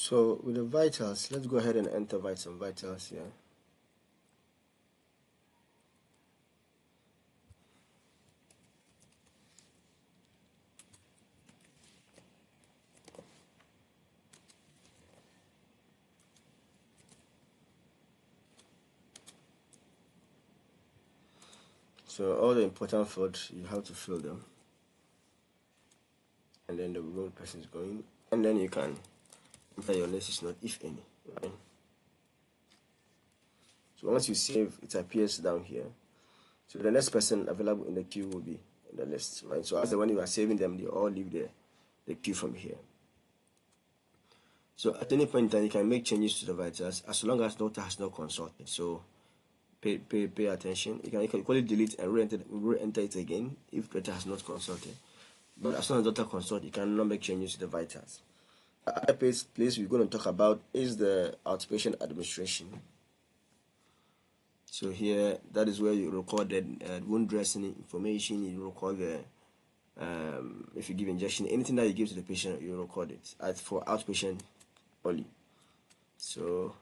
So with the vitals, let's go ahead and enter some vitals here. So all the important fields, you have to fill them, and then the road person is going, and then you can enter your latest note, if any, right? So once you save, it appears down here. So the next person available in the queue will be in the list, right? So as the one you are saving them, they all leave the queue from here. So at any point in time, you can make changes to the vitals as long as doctor has not consulted. So pay attention. You can equally delete and re-enter it again if doctor has not consulted. But as soon as doctor consults, you cannot make changes to the vitals. The other place we're going to talk about is the outpatient administration. So here, that is where you record the wound dressing information. You record the if you give injection, anything that you give to the patient, you record it for outpatient only. So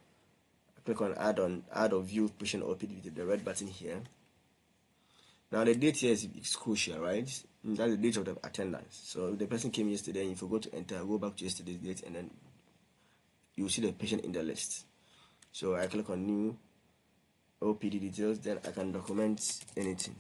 click on add or view patient OPD with the red button here. Now the date here is crucial, right? That's the date of the attendance. So if the person came yesterday and if you go to enter, go back to yesterday's date, and then you will see the patient in the list. So I click on new OPD details, then I can document anything.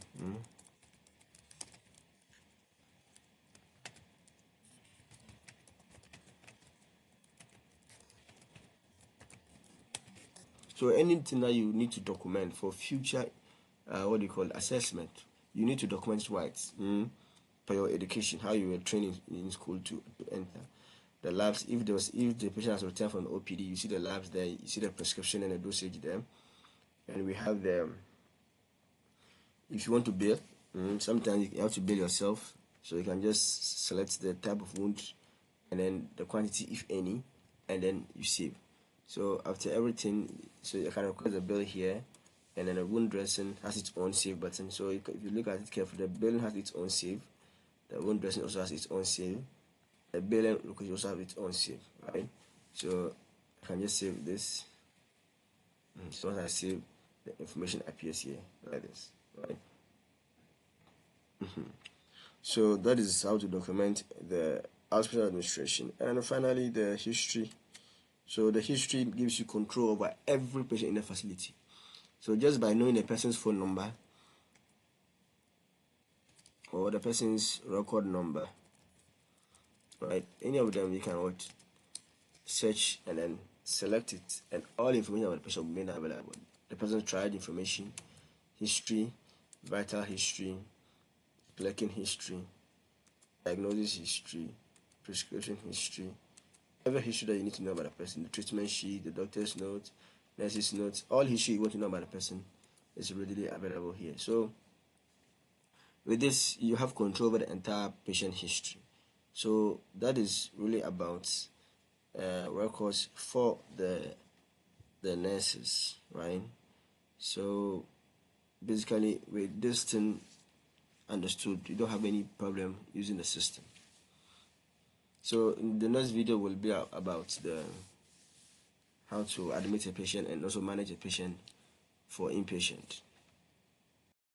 So anything that you need to document for future assessment, you need to document rights for your education, how you were trained in school to enter the labs. If the patient has returned from the OPD, you see the labs there, you see the prescription and the dosage there, and we have the if you want to bill, sometimes you have to bill yourself, so you can just select the type of wound and then the quantity, if any, and then you save. So after everything, so you can request the bill here, and then the wound dressing has its own save button. So if you look at it carefully, the billing has its own save, the wound dressing also has its own save, the billing also has its own save, right? So I can just save this. So once I save, the information appears here like this, right? So that is how to document the hospital administration. And finally, the history. So the history gives you control over every patient in the facility. So just by knowing the person's phone number or the person's record number, right, any of them, you can search and then select it, and all information about the patient will be made available. The person's trial information, history, vital history, clicking history, diagnosis history, prescription history, every history that you need to know about the person, the treatment sheet, the doctor's notes, nurse's notes, all history you want to know about the person is readily available here. So with this, you have control over the entire patient history. So that is really about records for the nurses, right? So basically, with this thing understood, you don't have any problem using the system. So in the next video will be about how to admit a patient and also manage a patient for inpatient.